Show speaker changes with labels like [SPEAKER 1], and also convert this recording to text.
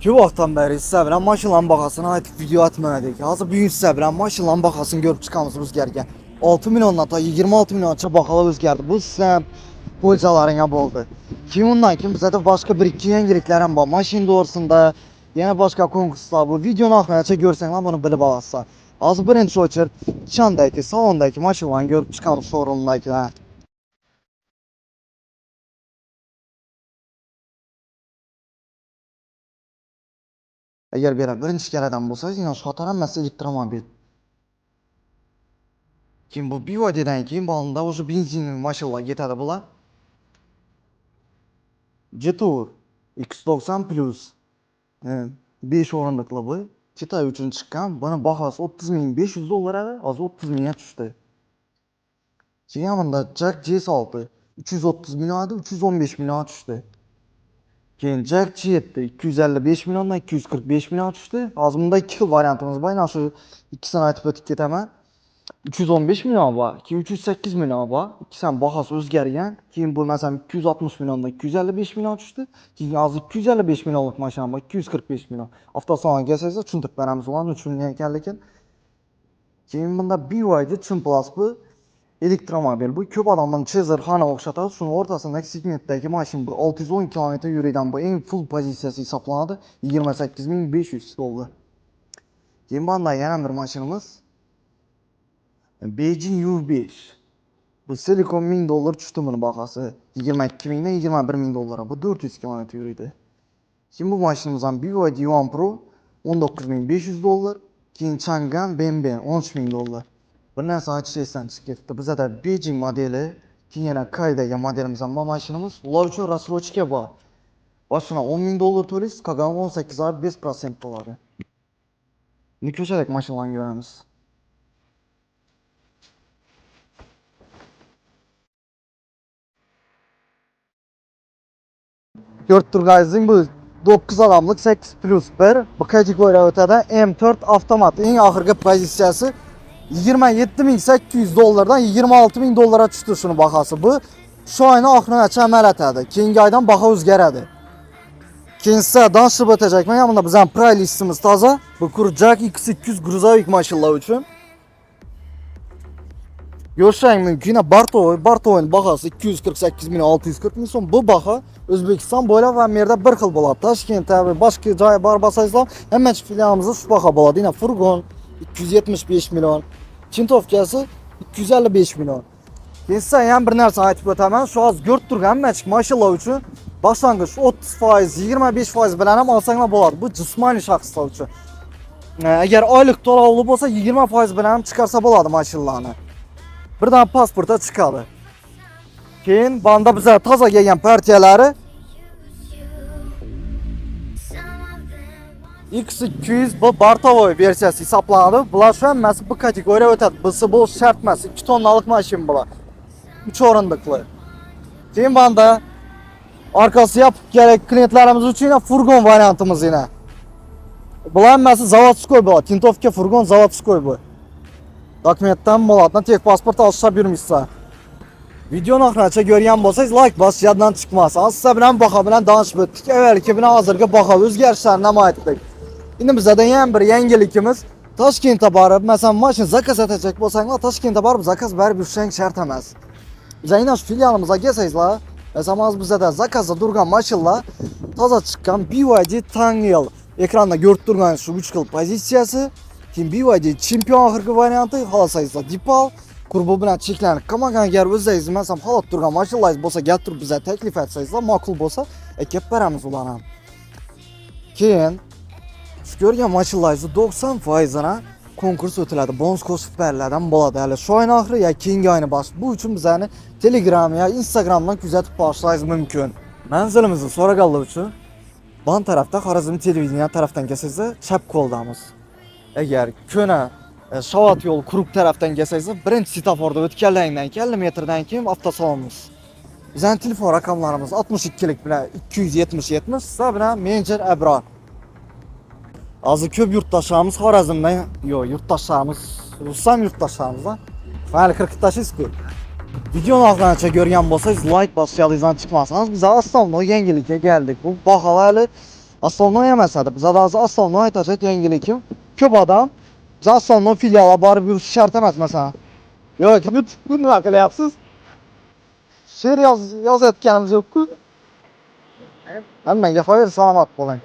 [SPEAKER 1] Köp vaxtdan bəri sizə bilən maşınların baxasını aytıb video atmayadık. Hazır bugün sizə bilən maşınların baxasını görüb çıxamız özgərgən. 6 milyondan ta 26 milyonca baxalı özgərdi. Bu sizə bolcaların ya oldu. Kimindan kim bizə də başqa bir iki yeniliklərim var. Maşın doğrusunda yine başqa konkurslar bu. Videonu axıraca görsənlər bunu bilib alasınlar. Hazır birinci şoker çandakı, salondakı maşınları görüb çıxamız sorunundakı. Hə. Eğer bir birinci kereden bulsaydı yine sataran mesaj elektromobil. Kim bu bir vadeden kim balında o benzinli maşallah getirdi bunlar. Jetour X90 Plus 5 orunluklu bu. Çita üçün çıkan bana bahası 30.500 dolara az 30.000'e düştü. Yanında Jack CS6 330 milyonda 315 milyona düştü. Keyin Jack G7 255 milyondan 245 milyona düştü. Azımda 2 xil variantımız var. Yine şu ikisini aytib ötüb ketəmən. 315 milyon var, ki 308 milyon var. İkisinin bahası özgərgən. Keyin bu məsələn 260 milyondan 255 milyon düşdü. Keyin az 255 milyonluq maşın var, 245 milyon. Avtosalona gəlsəsə çüntüb bərəmiz olan 3 milyon gəlirkən. Keyin bunda BYD Çin Plus bu elektromobil. Bu köp adamdan Cezarxana oxşatar. Şunun ortasındakı segmentdəki maşın bu 610 km yürüydən bu en full pozisiyası hesablandı. 28.500 oldu. Keyin bunda yana bir maşınımız Beijing U5. Bu Silicon 1000 dolar düştü bunun bakası. 22.000'den 21.000 dolara. Bu 400 km yürüydü. Şimdi bu maşınımızdan BYD Yuan Pro 19.500 dolar. Keyin Chang'an BMW 13.000 dolar. Bundan sonra şeysen çıktı. Bize de Beijing modeli. Keyin yine Kay'daki modelimizden bu maşınımız. Ular üçün rasroçke var. Başına 10.000 dolar turist, kagam 18 ay 5% doları. Ne köşedeki maşınlarını görürüz. Turgay'ın bu 9 adamlık 8 plus 1 bu kategoriya ötede M4 avtomat en ahırgı pozisiyası 27.800 dolardan 26.000 dolara düştü şunu baxası bu. Şu ayını axırına çəməl ətədir. Keyingi aydan baxa özgərədir. Keyincisi danışıb ötəcək. Mən yanımda bizim playlistimiz taza. Bu Jack X200 gruzavik maşınlar üçün. Görüşək mümkün. Yine Bartov'un baxası 248 milyon 640 milyon son bu baxa Özbekistan boyla ve merdə bir xil болады. Taşkent tabi başka cay bar basayızlar hemen filialımızda şu baxa болады. Yine furgon 275 milyon. Çintovkası 255 milyon. Kesin yan bir нәрsə aytıb ötəmən. Şu az görüb durğan məçik maşınlar üçün başlanğıç 30%, 25% bilən hem alsanlar болады. Bu cismani şəxslər üçün. Eğer aylık dolar olsa 20% bilən hem çıxarsa болады maşınlarını. Birden pasporta çıkardı. Keyin banda bize taza gelgen partiyaları X200 bu Bartovoy versiyası hesaplandı. Bular şu an mesela bu kategoriya ötedi. Bısı bu şart mesela 2 tonnalık maşın bular. 3 orunluklu. Keyin banda arkası yapıp gerek klientlerimiz için yine furgon variantımız yine. Bular mesela zavodskoy bular. Tintovka furgon zavodskoy bu. Dokumentdən bolatdan tek pasport alışa bilmişsə. Videonu axıraca görən bolsayız like bas yaddan çıxmaz. Sizə bilən baxa bilən danışıb ötdük. Əvvəlki binə hazırki baxa özgərişlərinə aiddir. İndi bizə də yeni bir yenilikimiz Taşkentə barıb məsələn maşın zakaz edəcək bolsanız Taşkentə barıb zakaz bər bir şey şərt emas. Bizə yine filialımıza gəlsəydilər, məsələn bizə də zakazda durğan maşınla taza çıxan BYD Tangel ekranda görüb durğan şu 3 xil pozisiyası. Kim BYD çempion ahırgı variantı halasayızla dipal qurbu bilan çeklenib. Kamagan əgər özünüz məsələn halat durğan maşınlar bolsa gətirib bizə təklif etsəydilər, maqul bolsa əkəb bərəmiz ulanam. Keyin şu görgən maşınlar 90%-ına konkurs ötülədi. Bonus koşub bərlərdən boladı. Hələ şu ayın axırı ya keyingi ayını baş. Bu üçün bizəni Telegram ya Instagramdan küzətib başlayız mümkün. Mənzilimizin sonra qaldığı üçün ban tərəfdə Xarazm televiziya tərəfdən gəlsəzsə çap qoldamız. Eğer köne Şavat yol Kuruk taraftan gelseniz birinci sitaforda ötkərləyindən 50 metrdən kim avtosalonumuz. Bizden telefon rakamlarımız 62'lik bile 270 sizə bile menajer Əbrar. Azı köp yurttaşlarımız Xorazmdan, yurttaşlarımız Ruslan yurttaşlarımızdan. Fəali 40 taşıyız ki. Videonun axırıncə görən bolsayız like basıyalıyızdan çıxmasanız biz aslında o yenilikə gəldik. Bu baxalı Aslanlığa yeməsədir. Bizə razı aslanlığa aytacaq yengilikim. Köp adam. Bizə aslanlığın filiala barı bir şərt etməz məsələn. Yok, bu ne akıl yapsız? Şiir yaz etkenimiz yok ki. Hemen yapabilir sağlam at falan.